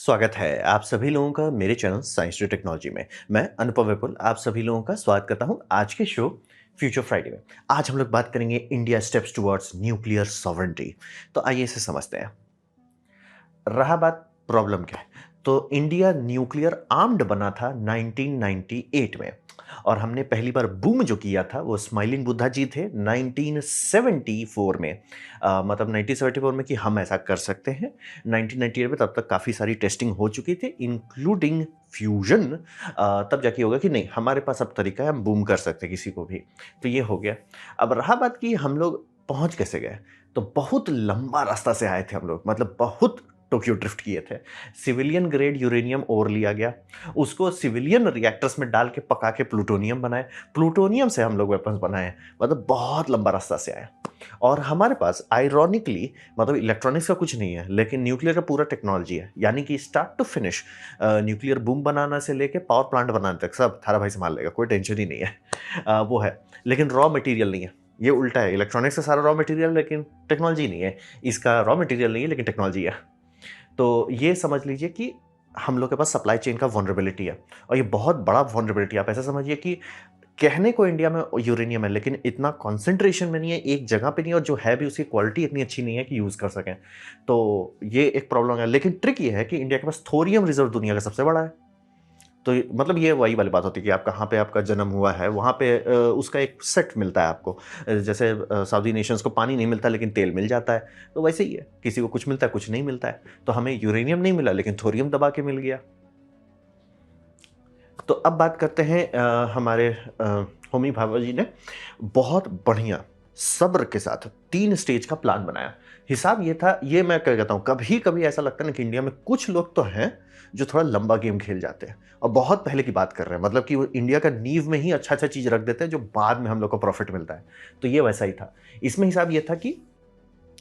स्वागत है आप सभी लोगों का मेरे चैनल साइंस टू टेक्नोलॉजी में। मैं अनुपम विपुल आप सभी लोगों का स्वागत करता हूं आज के शो फ्यूचर फ्राइडे में। आज हम लोग बात करेंगे India steps towards nuclear sovereignty. तो आइए इसे समझते हैं। रहा बात प्रॉब्लम क्या है, तो इंडिया न्यूक्लियर आर्म्ड बना था 1998 में और हमने पहली बार बूम जो किया था वो स्माइलिंग बुद्धा जी थे 1974 में। मतलब 1974 में कि हम ऐसा कर सकते हैं। 1998 में तब तक काफ़ी सारी टेस्टिंग हो चुकी थी इंक्लूडिंग फ्यूजन। तब जाके होगा कि नहीं हमारे पास अब तरीका है हम बूम कर सकते हैं किसी को भी। तो ये हो गया। अब रहा बात कि हम लोग पहुंच कैसे गए, तो बहुत लंबा रास्ता से आए थे हम लोग, मतलब बहुत टोक्यो ड्रिफ्ट किए थे। सिविलियन ग्रेड यूरेनियम ओर लिया गया, उसको सिविलियन रिएक्टर्स में डाल के पका के प्लूटोनियम बनाए, प्लूटोनियम से हम लोग वेपन्स बनाए। मतलब बहुत लंबा रास्ता से आए। और हमारे पास आयरॉनिकली मतलब इलेक्ट्रॉनिक्स का कुछ नहीं है लेकिन न्यूक्लियर का पूरा टेक्नोलॉजी है, यानी कि start to finish nuclear bomb बनाना से लेके पावर प्लांट बनाने तक सब थारा भाई संभाल लेगा, कोई टेंशन ही नहीं है। वो है, लेकिन रॉ मटेरियल नहीं है। ये उल्टा है, इलेक्ट्रॉनिक्स का सारा रॉ मटेरियल लेकिन टेक्नोलॉजी नहीं है। इसका रॉ मटेरियल नहीं है लेकिन टेक्नोलॉजी है। तो ये समझ लीजिए कि हम लोग के पास सप्लाई चेन का वनरेबिलिटी है और ये बहुत बड़ा वनरेबिलिटी। आप ऐसा समझिए कि कहने को इंडिया में यूरेनियम है लेकिन इतना कॉन्सेंट्रेशन में नहीं है, एक जगह पे नहीं है, और जो है भी उसकी क्वालिटी इतनी अच्छी नहीं है कि यूज़ कर सकें। तो ये एक प्रॉब्लम है। लेकिन ट्रिक ये है कि इंडिया के पास थोरियम रिजर्व दुनिया का सबसे बड़ा है। तो मतलब ये वही वाली बात होती है कि आप कहाँ पे आपका जन्म हुआ है वहाँ पे उसका एक सेट मिलता है आपको। जैसे साउदी नेशंस को पानी नहीं मिलता लेकिन तेल मिल जाता है, तो वैसे ही है, किसी को कुछ मिलता है कुछ नहीं मिलता है। तो हमें यूरेनियम नहीं मिला लेकिन थोरियम दबा के मिल गया। तो अब बात करते हैं हमारे होमी भाभा जी ने बहुत बढ़िया सब्र के साथ 3 स्टेज का प्लान बनाया। हिसाब ये था, ये मैं क्या कहता हूँ, कभी कभी ऐसा लगता है ना कि इंडिया में कुछ लोग तो हैं जो थोड़ा लंबा गेम खेल जाते हैं और बहुत पहले की बात कर रहे हैं, मतलब कि वो इंडिया का नींव में ही अच्छा अच्छा चीज रख देते हैं जो बाद में हम लोग को प्रॉफिट मिलता है। तो ये वैसा ही था। इसमें हिसाब ये था कि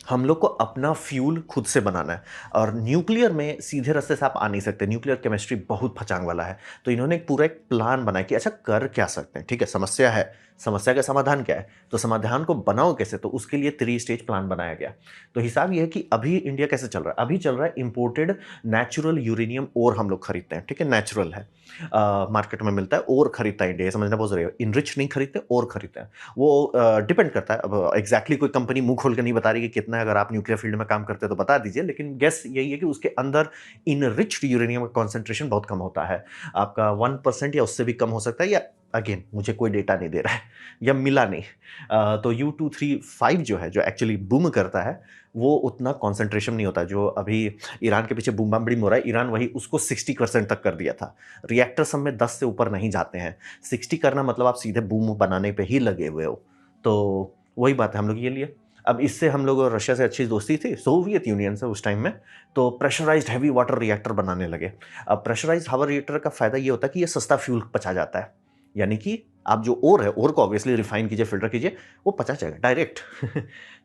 हम लोग को अपना फ्यूल खुद से बनाना है और न्यूक्लियर में सीधे रास्ते से आप आ नहीं सकते, न्यूक्लियर केमिस्ट्री बहुत फचांग वाला है। तो इन्होंने एक पूरा एक प्लान बनाया कि अच्छा कर क्या सकते हैं। ठीक है, समस्या है, समस्या का समाधान क्या है, तो समाधान को बनाओ कैसे, तो उसके लिए 3 स्टेज प्लान बनाया गया। तो हिसाब यह है कि अभी इंडिया कैसे चल रहा है, अभी चल रहा है इंपोर्टेड नेचुरल यूरेनियम और हम लोग खरीदते हैं। ठीक है, नेचुरल है, मार्केट में मिलता है और खरीदता है इंडिया, समझना बहुत जरूरी है। इनरिच नहीं खरीदते और खरीदते हैं। वो डिपेंड करता है, अब एग्जैक्टली कोई कंपनी मुंह खोल कर नहीं बता रही कि कितना है, अगर आप न्यूक्लियर फील्ड में काम करते हैं तो बता दीजिए, लेकिन गेस यही है कि उसके अंदर इनरिच्ड यूरेनियम का कॉन्सेंट्रेशन बहुत कम होता है। आपका 1% या उससे भी कम हो सकता है, या अगेन मुझे कोई डेटा नहीं दे रहा है या मिला नहीं। तो U235 जो है, जो एक्चुअली बूम करता है, वो उतना कॉन्सेंट्रेशन नहीं होता। जो अभी ईरान के पीछे बूम बम बड़ी हो रहा है, ईरान वही उसको 60% तक कर दिया था। रिएक्टर सब में 10 से ऊपर नहीं जाते हैं। 60 करना मतलब आप सीधे बूम बनाने पे ही लगे हुए हो। तो वही बात है, हम लोग ये लिए। अब इससे हम लोग रशिया से अच्छी दोस्ती थी, सोवियत यूनियन से उस टाइम में। तो प्रेशराइज्ड हैवी वाटर रिएक्टर बनाने लगे। अब प्रेशराइज्ड हवा रिएक्टर का फायदा ये होता है कि ये सस्ता फ्यूल पचा जाता है, यानी कि आप जो ओर है, ओर को ऑब्वियसली रिफाइन कीजिए, फिल्टर कीजिए, वो पचा जाएगा डायरेक्ट।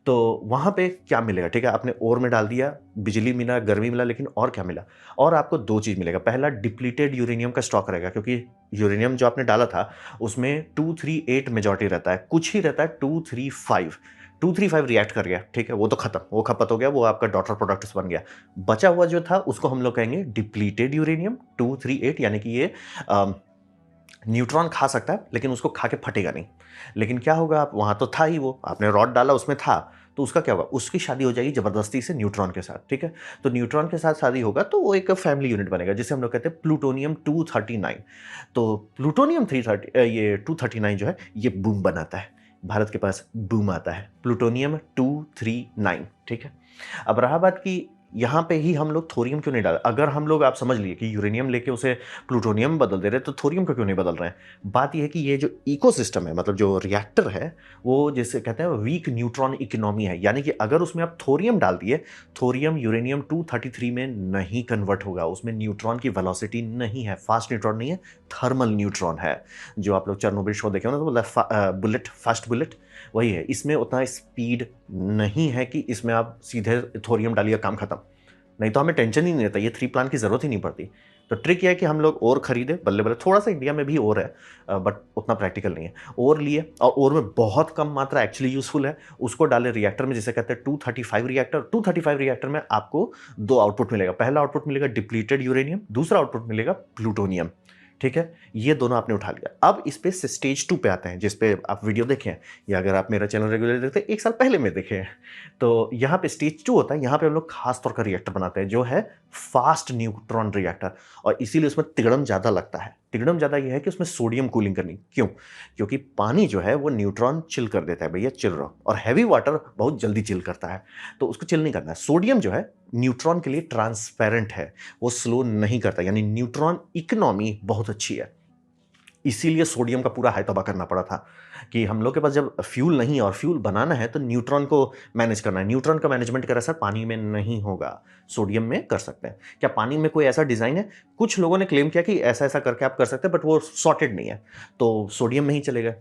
तो वहां पे क्या मिलेगा, ठीक है, आपने ओर में डाल दिया, बिजली मिला, गर्मी मिला, लेकिन और क्या मिला, और आपको 2 चीज मिलेगा। पहला, डिप्लीटेड यूरेनियम का स्टॉक रहेगा, क्योंकि यूरेनियम जो आपने डाला था उसमें 238 मेजॉरिटी रहता है, कुछ ही रहता है 235। 235 रिएक्ट कर गया, ठीक है, वो तो खत्म, वो खपत हो गया, वो आपका डॉटर प्रोडक्ट्स बन गया। बचा हुआ जो था उसको हम लोग कहेंगे डिप्लीटेड यूरेनियम 238, यानी कि ये न्यूट्रॉन खा सकता है लेकिन उसको खा के फटेगा नहीं। लेकिन क्या होगा, आप वहां तो था ही, वो आपने रॉड डाला उसमें था, तो उसका क्या होगा, उसकी शादी हो जाएगी जबरदस्ती से न्यूट्रॉन के साथ। ठीक है, तो न्यूट्रॉन के साथ शादी होगा तो वो एक फैमिली यूनिट बनेगा जिसे हम लोग कहते हैं प्लूटोनियम 239। तो प्लूटोनियम 330 ये 239 जो है ये बूम बनाता है। भारत के पास बूम आता है प्लूटोनियम 239। ठीक है, अब रहा बात की यहाँ पे ही हम लोग थोरियम क्यों नहीं डाल, अगर हम लोग आप समझ लिए कि यूरेनियम लेके उसे प्लूटोनियम में बदल दे रहे तो थोरियम को क्यों नहीं बदल रहे हैं। बात यह है कि ये जो इकोसिस्टम है, मतलब जो रिएक्टर है, वो जिसे कहते हैं वीक न्यूट्रॉन इकोनॉमी है, यानी कि अगर उसमें आप थोरियम डाल दिए, थोरियम यूरेनियम 233 में नहीं कन्वर्ट होगा, उसमें न्यूट्रॉन की वेलोसिटी नहीं है, फास्ट न्यूट्रॉन नहीं है, थर्मल न्यूट्रॉन है। जो आप लोग चेरनोबिल शो देखे हो ना, तो बुलेट, फास्ट बुलेट, वही है। इसमें उतना स्पीड नहीं है कि इसमें आप सीधे थोरियम डालिए काम खत्म, नहीं तो हमें टेंशन ही नहीं रहता, ये 3 प्लान की जरूरत ही नहीं पड़ती। तो ट्रिक यह है कि हम लोग और खरीदे बल्ले बल्ले, थोड़ा सा इंडिया में भी और है बट उतना प्रैक्टिकल नहीं है। और लिए और और में बहुत कम मात्रा एक्चुअली यूजफुल है, उसको डाले रिएक्टर में, जिसे कहते हैं 235 रिएक्टर। 235 रिएक्टर में आपको दो आउटपुट मिलेगा। पहला आउटपुट मिलेगा डिप्लीटेड यूरेनियम, दूसरा आउटपुट मिलेगा प्लूटोनियम। ठीक है, ये दोनों आपने उठा लिया। अब इस पे स्टेज 2 पे आते हैं, जिस पे आप वीडियो देखे हैं, या अगर आप मेरा चैनल रेगुलर देखते हैं 1 साल पहले में देखे हैं, तो यहाँ पे स्टेज 2 होता है। यहाँ पे हम लोग खास तौर का रिएक्टर बनाते हैं जो है फास्ट न्यूट्रॉन रिएक्टर, और इसीलिए उसमें तिगड़म ज़्यादा लगता है। तिगड़म ज़्यादा यह है कि उसमें सोडियम कूलिंग करनी। क्यों? क्योंकि पानी जो है वो न्यूट्रॉन चिल कर देता है, भैया चिल रहो, और हैवी वाटर बहुत जल्दी चिल करता है, तो उसको चिल नहीं करना है। सोडियम जो है न्यूट्रॉन के लिए ट्रांसपेरेंट है, वो स्लो नहीं करता, यानी न्यूट्रॉन इकोनॉमी बहुत अच्छी है। इसीलिए सोडियम का पूरा हाइतौबा करना पड़ा था कि हम लोग के पास जब फ्यूल नहीं है और फ्यूल बनाना है तो न्यूट्रॉन को मैनेज करना है। न्यूट्रॉन का मैनेजमेंट का असर पानी में नहीं होगा, सोडियम में कर सकते हैं। क्या पानी में कोई ऐसा डिज़ाइन है? कुछ लोगों ने क्लेम किया कि ऐसा ऐसा करके आप कर सकते हैं, बट वो सॉर्टेड नहीं है, तो सोडियम में ही चलेगा।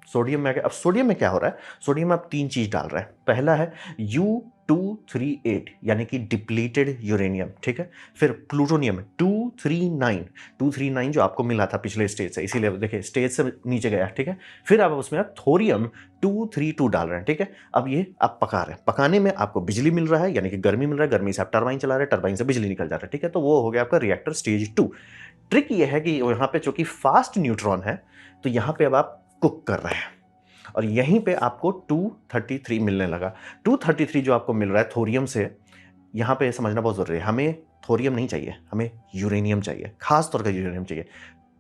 सोडियम में अब सोडियम में क्या हो रहा है? सोडियम में आप 3 चीज़ डाल रहे हैं। पहला है U238 यानी कि डिप्लीटेड यूरेनियम, ठीक है। फिर प्लूटोनियम 239 जो आपको मिला था पिछले स्टेज से, इसीलिए देखिए स्टेज से नीचे गया, ठीक है। फिर आप उसमें थोरियम 232 डाल रहे हैं, ठीक है। अब ये आप पका रहे हैं, पकाने में आपको बिजली मिल रहा है, यानी कि गर्मी मिल रहा है, गर्मी से आप टरबाइन चला रहे हैं, टरबाइन से बिजली निकल जा रहा है, ठीक है। तो वो हो गया आपका रिएक्टर स्टेज 2। ट्रिक ये है कि यहाँ पे चूंकि फास्ट न्यूट्रॉन है, तो यहाँ पे अब आप कुक कर रहे हैं, और यहीं पे आपको 233 मिलने लगा। 233 जो आपको मिल रहा है थोरियम से, यहाँ पे समझना बहुत ज़रूरी है, हमें थोरियम नहीं चाहिए, हमें यूरेनियम चाहिए, खास तौर का यूरेनियम चाहिए।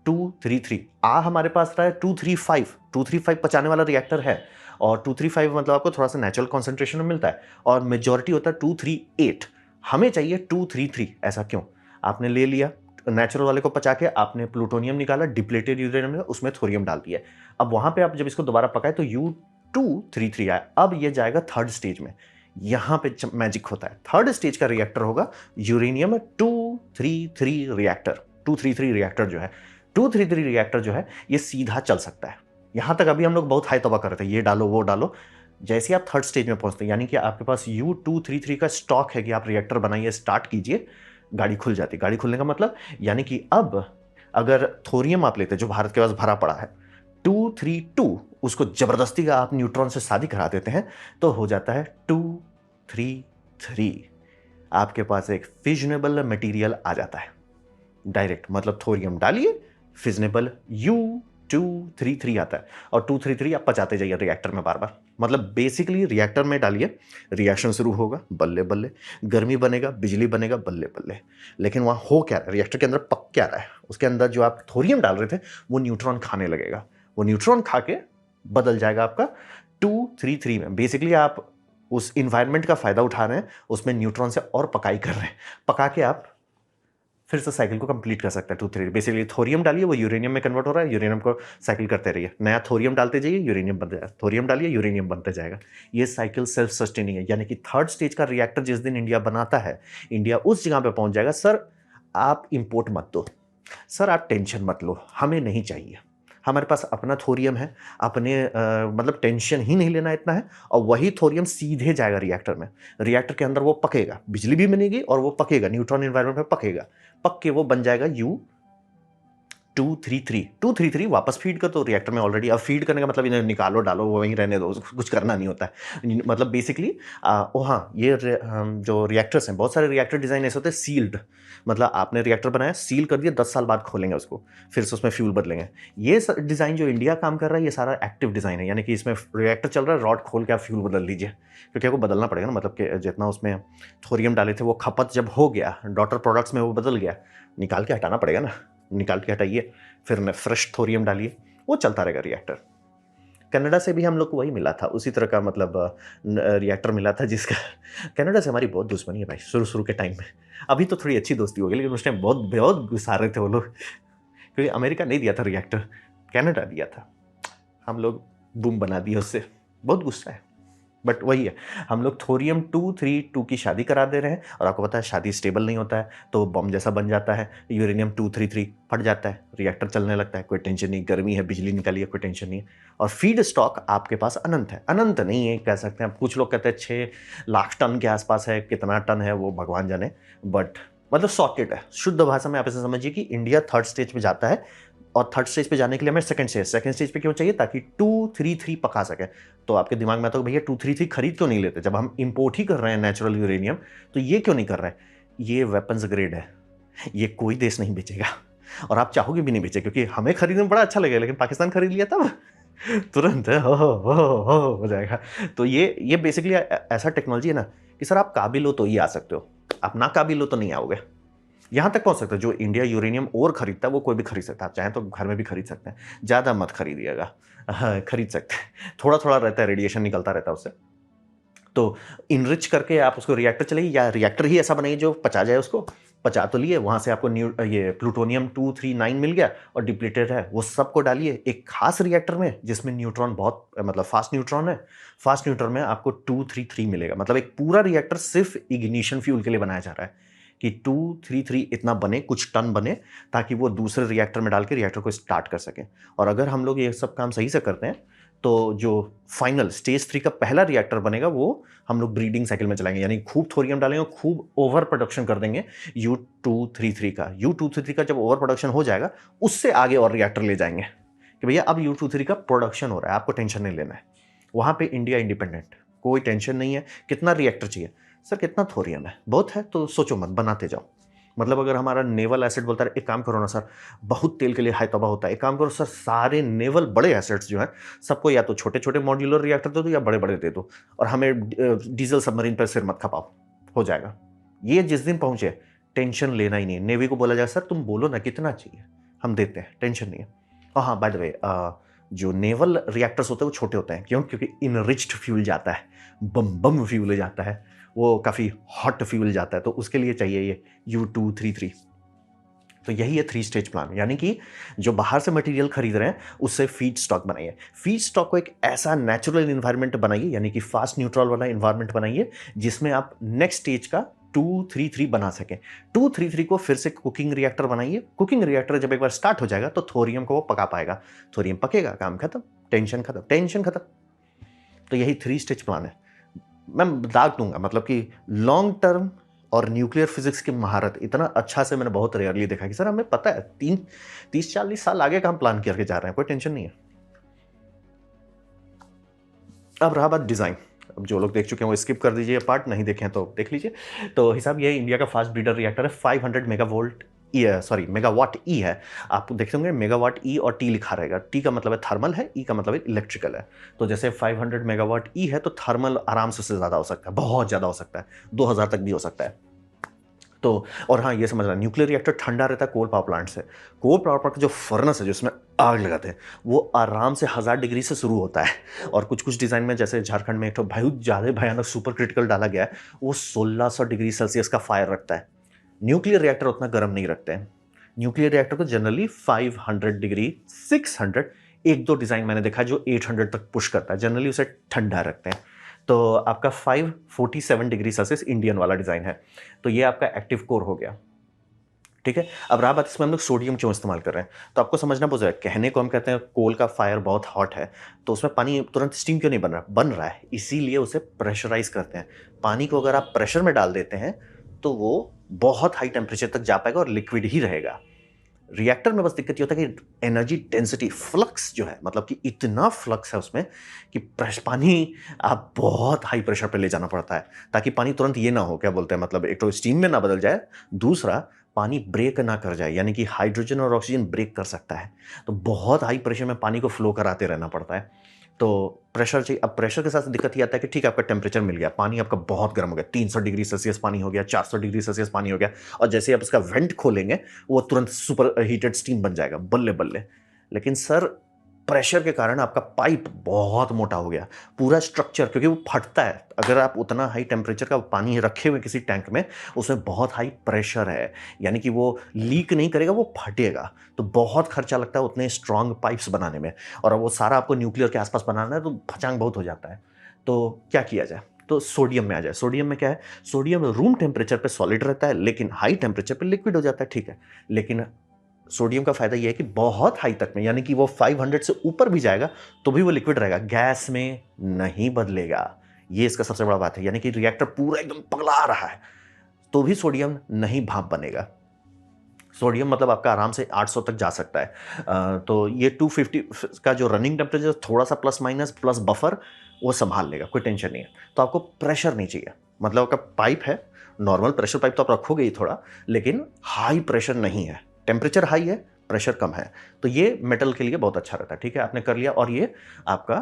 233 हमारे पास रहा है 235 पचाने वाला रिएक्टर है, और 235 मतलब आपको थोड़ा सा नेचुरल कॉन्सेंट्रेशन में मिलता है, और मेजॉरिटी होता है 238। हमें चाहिए 233। ऐसा क्यों? आपने ले लिया नेचुरल वाले को पचा के, आपने प्लूटोनियम निकाला, डिप्लेटेड यूरेनियम उसमें थोरियम डाल दिया। अब वहां पे आप जब इसको दोबारा पकाए तो U233 आया। अब ये जाएगा थर्ड स्टेज में। यहां पे मैजिक होता है। थर्ड स्टेज का रिएक्टर होगा यूरेनियम 233 रिएक्टर। 233 रिएक्टर जो है 233 रिएक्टर जो है ये सीधा चल सकता है। यहां तक अभी हम लोग बहुत हाई तौबा कर रहे थे, ये डालो वो डालो। जैसे ही आप थर्ड स्टेज में पहुंचते हैं, यानी कि आपके पास U233 का स्टॉक है कि आप रिएक्टर बनाइए, स्टार्ट कीजिए, गाड़ी खुल जाती। गाड़ी खुलने का मतलब यानी कि अब अगर थोरियम आप लेते जो भारत के पास भरा पड़ा है 232, उसको जबरदस्ती का आप न्यूट्रॉन से शादी करा देते हैं, तो हो जाता है 233। आपके पास एक फिजनेबल मटेरियल आ जाता है डायरेक्ट, मतलब थोरियम डालिए, फिजनेबल U233 आता है, और 233 आप पचाते जाइए रिएक्टर में बार बार। मतलब बेसिकली रिएक्टर में डालिए, रिएक्शन शुरू होगा, बल्ले बल्ले, गर्मी बनेगा, बिजली बनेगा, बल्ले बल्ले। लेकिन वहाँ हो क्या रहा है? रिएक्टर के अंदर पक क्या रहा है? उसके अंदर जो आप थोरियम डाल रहे थे वो न्यूट्रॉन खाने लगेगा, वो न्यूट्रॉन खा के बदल जाएगा आपका 233 में। बेसिकली आप उस इन्वायरमेंट का फायदा उठा रहे हैं, उसमें न्यूट्रॉन से और पकाई कर रहे हैं, पका के आप फिर से साइकिल को कंप्लीट कर सकता है। 233 बेसिकली थोरियम डालिए, वो यूरेनियम में कन्वर्ट हो रहा है, यूरेनियम को साइकिल करते रहिए, नया थोरियम डालते जाइए, यूरेनियम बनते जाएगा, थोरियम डालिए, यूरेनियम बनते जाएगा। ये साइकिल सेल्फ सस्टेनिंग है। यानी कि थर्ड स्टेज का रिएक्टर जिस दिन इंडिया बनाता है, इंडिया उस जगह पे पहुंच जाएगा, सर आप इंपोर्ट मत दो, सर आप टेंशन मत लो, हमें नहीं चाहिए, हमारे पास अपना थोरियम है, अपने मतलब टेंशन ही नहीं लेना इतना है। और वही थोरियम सीधे जाएगा रिएक्टर में, रिएक्टर के अंदर वो पकेगा, बिजली भी बनेगी और वो पकेगा, न्यूट्रॉन एनवायरनमेंट में पकेगा, पक के वो बन जाएगा U233 वापस फीड कर दो रिएक्टर में ऑलरेडी। अब फीड करने का मतलब इन्हें निकालो डालो वो वहीं रहने दो, कुछ करना नहीं होता है। मतलब बेसिकली हाँ, ये जो रिएक्टर्स हैं, बहुत सारे रिएक्टर डिज़ाइन ऐसे होते हैं सील्ड, मतलब आपने रिएक्टर बनाया, सील कर दिया, 10 साल बाद खोलेंगे उसको, फिर से उसमें फ्यूल बदलेंगे। ये डिज़ाइन जो इंडिया काम कर रहा है, ये सारा एक्टिव डिज़ाइन है, यानी कि इसमें रिएक्टर चल रहा है, रॉड खोल के आप फ्यूल बदल लीजिए, क्योंकि आपको बदलना पड़ेगा ना। मतलब कि जितना उसमें थोरियम डाले थे वो खपत जब हो गया, डॉटर प्रोडक्ट्स में वो बदल गया, निकाल के हटाना पड़ेगा ना, निकाल के हटाइए, फिर फ्रेश थोरियम डालिए, वो चलता रहेगा रिएक्टर। कनाडा से भी हम लोग को वही मिला था, उसी तरह का मतलब रिएक्टर मिला था, जिसका कनाडा से हमारी बहुत दुश्मनी है भाई, शुरू के टाइम में। अभी तो थोड़ी अच्छी दोस्ती हो गई, लेकिन उस टाइम बहुत बहुत गुस्सा रहे थे वो लोग, क्योंकि अमेरिका नहीं दिया था रिएक्टर, कनाडा दिया था, हम लोग बूम बना दिया उससे, बहुत गुस्सा है। बट वही है, हम लोग थोरियम 232 की शादी करा दे रहे हैं, और आपको पता है शादी स्टेबल नहीं होता है, तो बम जैसा बन जाता है, यूरेनियम 233 फट जाता है, रिएक्टर चलने लगता है, कोई टेंशन नहीं, गर्मी है, बिजली निकाली है, कोई टेंशन नहीं है, और फीड स्टॉक आपके पास अनंत है। अनंत नहीं है कह सकते हैं, कुछ लोग कहते हैं 6 लाख टन के आसपास है, कितना टन है वो भगवान जाने, बट मतलब सॉकेट है, शुद्ध भाषा में आप ऐसे समझिए कि इंडिया थर्ड स्टेज पे जाता है, और थर्ड स्टेज पे जाने के लिए हमें सेकंड स्टेज पे क्यों चाहिए, ताकि 233 पका सके। तो आपके दिमाग में आता है भैया 233 खरीद क्यों नहीं लेते, जब हम इंपोर्ट ही कर रहे हैं नेचुरल यूरेनियम, तो ये क्यों नहीं कर रहे हैं। ये वेपन्स ग्रेड है, ये कोई देश नहीं बेचेगा, और आप चाहोगे भी नहीं बेचे, क्योंकि हमें खरीदने में बड़ा अच्छा लगेगा, लेकिन पाकिस्तान खरीद लिया तब तुरंत हो जाएगा। तो ये बेसिकली ऐसा टेक्नोलॉजी है ना कि सर आप काबिल हो तो ही आ सकते हो, आप ना काबिल हो तो नहीं आओगे। यहां तक पहुंच सकते हो, जो इंडिया यूरेनियम और खरीदता है वो कोई भी खरीद सकता है, आप चाहें तो घर में भी खरीद सकते हैं, ज़्यादा मत खरीदिएगा। हाँ, खरीद सकते हैं, थोड़ा थोड़ा रहता है, रेडिएशन निकलता रहता है उससे। तो इनरिच करके आप उसको रिएक्टर चलाइए, या रिएक्टर ही ऐसा बनाइए जो पचा जाए उसको। पचा तो लिए, वहां से आपको ये प्लूटोनियम 239 मिल गया और डिप्लीटेड है, वो सबको डालिए एक खास रिएक्टर में जिसमें न्यूट्रॉन बहुत मतलब फास्ट न्यूट्रॉन है। फास्ट न्यूट्रॉन में आपको 233 मिलेगा, मतलब एक पूरा रिएक्टर सिर्फ इग्निशन फ्यूल के लिए बनाया जा रहा है कि 233 इतना बने, कुछ टन बने, ताकि वो दूसरे रिएक्टर में डाल के रिएक्टर को स्टार्ट कर सके। और अगर हम लोग ये सब काम सही से करते हैं तो जो फाइनल स्टेज 3 का पहला रिएक्टर बनेगा वो हम लोग ब्रीडिंग साइकिल में चलाएंगे, यानी खूब थोरियम डालेंगे, खूब ओवर प्रोडक्शन कर देंगे U233 का। U233 का जब ओवर प्रोडक्शन हो जाएगा, उससे आगे और रिएक्टर ले जाएंगे कि भैया अब U233 का प्रोडक्शन हो रहा है, आपको टेंशन नहीं लेना है। वहां पे इंडिया इंडिपेंडेंट, कोई टेंशन नहीं है। कितना रिएक्टर चाहिए सर, कितना थोरियम है, बहुत है तो सोचो मत, बनाते जाओ। मतलब अगर हमारा नेवल एसेट बोलता है एक काम करो ना सर, बहुत तेल के लिए हाई तबाह होता है, एक काम करो सर, सारे नेवल बड़े एसेट्स जो हैं सबको या तो छोटे छोटे मॉड्यूलर रिएक्टर दे दो या बड़े बड़े दे दो, और हमें डीजल सबमरीन पर सिर मत खपाओ, हो जाएगा। ये जिस दिन पहुंचे टेंशन लेना ही नहीं है। नेवी को बोला जाए सर तुम बोलो ना कितना चाहिए, हम देते हैं, टेंशन नहीं है। और हाँ बाय द वे, जो नेवल रिएक्टर्स होते हैं वो छोटे होते हैं, क्यों, क्योंकि इनरिच्ड फ्यूल जाता है, बम फ्यूल जाता है, वो काफ़ी हॉट फ्यूल जाता है, तो उसके लिए चाहिए ये U233। तो यही है 3 स्टेज प्लान, यानी कि जो बाहर से मटेरियल खरीद रहे हैं उससे फीड स्टॉक बनाइए, फीड स्टॉक को एक ऐसा नेचुरल इन्वायरमेंट बनाइए, यानी कि फास्ट न्यूट्रल वाला इन्वायरमेंट बनाइए जिसमें आप नेक्स्ट स्टेज का 233 बना सकें। 233 को फिर से कुकिंग रिएक्टर बनाइए, कुकिंग रिएक्टर जब एक बार स्टार्ट हो जाएगा तो थोरियम को वो पका पाएगा, थोरियम पकेगा, काम खत्म, टेंशन खत्म, टेंशन खत्म। तो यही 3 स्टेज प्लान है। मैं दाग दूंगा, मतलब कि लॉन्ग टर्म और न्यूक्लियर फिजिक्स की महारत इतना अच्छा से मैंने बहुत रेयरली देखा कि सर हमें पता है 30-40 साल आगे का हम प्लान करके जा रहे हैं, कोई टेंशन नहीं है। अब रहा बात डिजाइन, अब जो लोग देख चुके हैं वो स्किप कर दीजिए, पार्ट नहीं देखे हैं तो देख लीजिए। तो हिसाब ये इंडिया का फास्ट ब्रीडर रिएक्टर है, 500 मेगावोल्ट मेगावाट ई है। आप देख होंगे मेगावाट ई और टी लिखा रहेगा, टी का मतलब है थर्मल है, ई का मतलब है इलेक्ट्रिकल है। तो जैसे 500 मेगावाट ई है तो थर्मल आराम से उससे ज़्यादा हो सकता है, बहुत ज़्यादा हो सकता है, 2000 तक भी हो सकता है। तो और हाँ ये समझना, न्यूक्लियर रिएक्टर ठंडा रहता है कोल पावर प्लांट से। कोल पावर प्लांट का जो फर्नेस है जिसमें आग लगाते हैं वो आराम से 1000 डिग्री से शुरू होता है, और कुछ कुछ डिज़ाइन में जैसे झारखंड में एक तो बहुत ज़्यादा भयानक सुपर क्रिटिकल डाला गया है, वो 1600 डिग्री सेल्सियस का फायर रखता है। न्यूक्लियर रिएक्टर उतना गर्म नहीं रखते हैं, न्यूक्लियर रिएक्टर को जनरली 500 डिग्री, 600, एक दो डिज़ाइन मैंने देखा जो 800 तक पुश करता है, जनरली उसे ठंडा रखते हैं। तो आपका 547 डिग्री सेल्सियस इंडियन वाला डिज़ाइन है। तो ये आपका एक्टिव कोर हो गया, ठीक है। अब रहा बात इसमें हम लोग सोडियम क्यों इस्तेमाल कर रहे हैं, तो आपको समझना बहुत ज़रूरी है। कहने को हम कहते हैं कोल का फायर बहुत हॉट है, तो उसमें पानी तुरंत स्टीम क्यों नहीं बन रहा है, इसीलिए उसे प्रेशराइज करते हैं। पानी को अगर आप प्रेशर में डाल देते हैं तो वो बहुत हाई टेम्परेचर तक जा पाएगा और लिक्विड ही रहेगा। रिएक्टर में बस दिक्कत ये होता है कि एनर्जी डेंसिटी फ्लक्स जो है, मतलब कि इतना फ्लक्स है उसमें कि पानी आप बहुत हाई प्रेशर पे ले जाना पड़ता है, ताकि पानी तुरंत ये ना हो, क्या बोलते हैं, मतलब एक तो स्टीम में ना बदल जाए, दूसरा पानी ब्रेक ना कर जाए, यानी कि हाइड्रोजन और ऑक्सीजन ब्रेक कर सकता है। तो बहुत हाई प्रेशर में पानी को फ्लो कराते रहना पड़ता है। तो प्रेशर चाहिए। अब प्रेशर के साथ दिक्कत ये आता है कि ठीक है आपका टेम्परेचर मिल गया, पानी आपका बहुत गर्म हो गया, 300 डिग्री सेल्सियस पानी हो गया, 400 डिग्री सेल्सियस पानी हो गया, और जैसे आप इसका वेंट खोलेंगे वो तुरंत सुपर हीटेड स्टीम बन जाएगा, बल्ले बल्ले। लेकिन सर प्रेशर के कारण आपका पाइप बहुत मोटा हो गया, पूरा स्ट्रक्चर, क्योंकि वो फटता है। अगर आप उतना हाई टेम्परेचर का पानी रखे हुए किसी टैंक में, उसमें बहुत हाई प्रेशर है, यानी कि वो लीक नहीं करेगा, वो फटेगा। तो बहुत खर्चा लगता है उतने स्ट्रॉन्ग पाइप्स बनाने में, और वो सारा आपको न्यूक्लियर के आसपास बनाना है तो फचांग बहुत हो जाता है। तो क्या किया जाए, तो सोडियम में आ जाए। सोडियम में क्या है, सोडियम रूम टेम्परेचर पे सॉलिड रहता है लेकिन हाई टेम्परेचर पे लिक्विड हो जाता है, ठीक है। लेकिन सोडियम का फायदा यह है कि बहुत हाई तक में, यानी कि वो 500 से ऊपर भी जाएगा तो भी वो लिक्विड रहेगा, गैस में नहीं बदलेगा। ये इसका सबसे बड़ा बात है, यानी कि रिएक्टर पूरा एकदम पगला रहा है तो भी सोडियम नहीं भाप बनेगा। सोडियम मतलब आपका आराम से 800 तक जा सकता है। तो ये 250 का जो रनिंग टेम्परेचर थोड़ा सा प्लस माइनस प्लस बफर वो संभाल लेगा, कोई टेंशन नहीं है। तो आपको प्रेशर नहीं चाहिए, मतलब आपका पाइप है, नॉर्मल प्रेशर पाइप तो आप रखोगे ही थोड़ा, लेकिन हाई प्रेशर नहीं है, टेम्परेचर हाई है, प्रेशर कम है। तो ये मेटल के लिए बहुत अच्छा रहता है। ठीक है, आपने कर लिया और ये आपका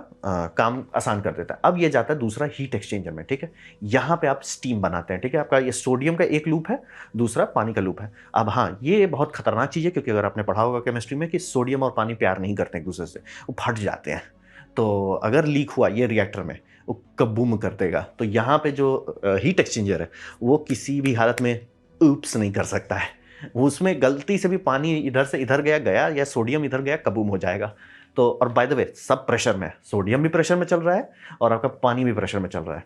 काम आसान कर देता है। अब ये जाता है दूसरा हीट एक्सचेंजर में। ठीक है, यहाँ पे आप स्टीम बनाते हैं। ठीक है, आपका ये सोडियम का एक लूप है, दूसरा पानी का लूप है। अब हाँ, ये बहुत खतरनाक चीज़ है, क्योंकि अगर आपने पढ़ा होगा केमिस्ट्री में कि सोडियम और पानी प्यार नहीं करते एक दूसरे से, वो फट जाते हैं। तो अगर लीक हुआ ये रिएक्टर में, वो कबूम कर देगा। तो यहाँ पे जो हीट एक्सचेंजर है वो किसी भी हालत में ऊप्स नहीं कर सकता है। वो उसमें गलती से भी पानी इधर से इधर गया गया या सोडियम इधर गया, कबूम हो जाएगा। तो और बाय द वे सब प्रेशर में, सोडियम भी प्रेशर में चल रहा है और आपका पानी भी प्रेशर में चल रहा है।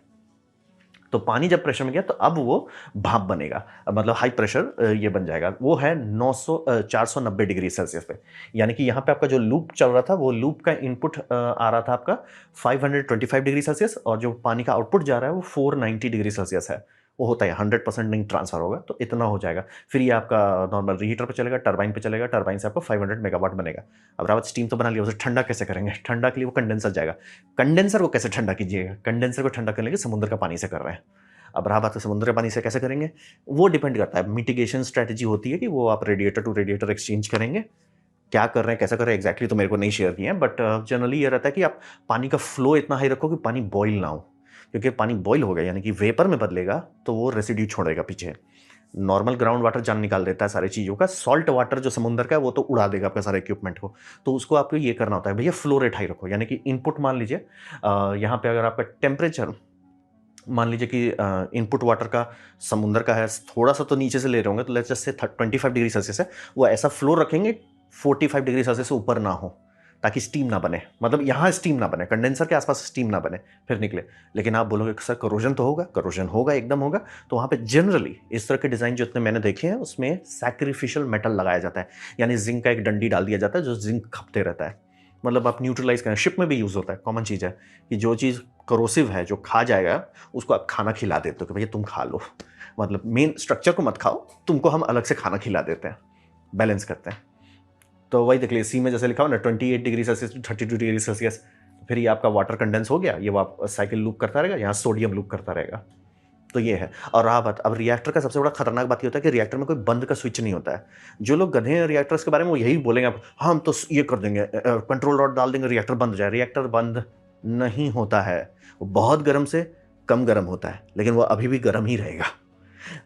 तो पानी जब प्रेशर में गया तो अब वो भाप बनेगा, मतलब हाई प्रेशर ये बन जाएगा। वो है 490 डिग्री सेल्सियस पे। यानी कि यहाँ पे आपका जो लूप चल रहा था, वो लूप का इनपुट आ रहा था आपका 525 डिग्री सेल्सियस, और जो पानी का आउटपुट जा रहा है वो 490 डिग्री सेल्सियस है। वो होता है 100% नहीं ट्रांसफर होगा, तो इतना हो जाएगा। फिर ये आपका नॉर्मल रीहीटर पे चलेगा, टरबाइन पे चलेगा, टरबाइन से आपको 500 मेगावाट बनेगा। अब रावत स्टीम तो बना लिया, उसे ठंडा कैसे करेंगे? ठंडा के लिए वो कंडेंसर जाएगा। कंडेंसर को कैसे ठंडा कीजिएगा? कंडेंसर को ठंडा करने के लिए समुद्र का पानी से कर रहे हैं। अब रहा बात समुद्र के पानी से कैसे करेंगे, वो डिपेंड करता है। मिटिगेशन स्ट्रैटेजी होती है कि वो आप रेडिएटर टू रेडिएटर एक्सचेंज करेंगे। क्या कर रहे हैं, कैसा कर रहे हैं एग्जैक्टली तो मेरे को नहीं शेयर किया है, बट जनरली ये रहता है कि आप पानी का फ्लो इतना हाई रखो कि पानी बॉईल ना हो, क्योंकि पानी बॉईल हो गया यानी कि वेपर में बदलेगा तो वो रेसिड्यू छोड़ेगा पीछे। नॉर्मल ग्राउंड वाटर जान निकाल देता है सारी चीज़ों का, सॉल्ट वाटर जो समुद्र का है वो तो उड़ा देगा आपके सारे इक्विपमेंट को। तो उसको आपको ये करना होता है, भैया फ्लो रेट हाई रखो। यानी कि इनपुट मान लीजिए यहाँ पे अगर आपका टेम्परेचर मान लीजिए कि इनपुट वाटर का समुद्र का है, थोड़ा सा तो नीचे से ले रहे होंगे, तो let's just say 25 degree Celsius है, वो ऐसा फ्लो रखेंगे 45 डिग्री सेल्सियस से ऊपर ना हो, ताकि स्टीम ना बने। मतलब यहाँ स्टीम ना बने, कंडेंसर के आसपास स्टीम ना बने फिर निकले। लेकिन आप बोलोगे सर करोजन तो होगा, करोजन होगा, एकदम होगा। तो वहाँ पे जनरली इस तरह के डिज़ाइन जो इतने मैंने देखे हैं उसमें सैक्रिफिशियल मेटल लगाया जाता है, यानी जिंक का एक डंडी डाल दिया जाता है जो जिंक खपते रहता है। मतलब आप न्यूट्रलाइज करें, शिप में भी यूज़ होता है, कॉमन चीज़ है कि जो चीज़ करोसिव है, जो खा जाएगा, उसको आप खाना खिला देते हो कि भैया तुम खा लो। मतलब मेन स्ट्रक्चर को मत खाओ, तुमको हम अलग से खाना खिला देते हैं, बैलेंस करते हैं। तो वही देख लीजिए सी में जैसे लिखा हो ना 28 degree Celsius to 32 degree Celsius, फिर ये आपका वाटर कंडेंस हो गया, ये साइकिल लूप करता रहेगा, यहाँ सोडियम लूप करता रहेगा। तो ये है। और रहा बात अब रिएक्टर का, सबसे बड़ा खतरनाक बात ये होता है कि रिएक्टर में कोई बंद का स्विच नहीं होता है। जो लोग गधे हैं रिएक्टर्स के बारे में वो यही बोलेंगे, आप हाँ हम तो ये कर देंगे, कंट्रोल रॉड डाल देंगे, रिएक्टर बंद हो जाए। रिएक्टर बंद नहीं होता है, वो बहुत गर्म से कम गर्म होता है, लेकिन वो अभी भी गर्म ही रहेगा।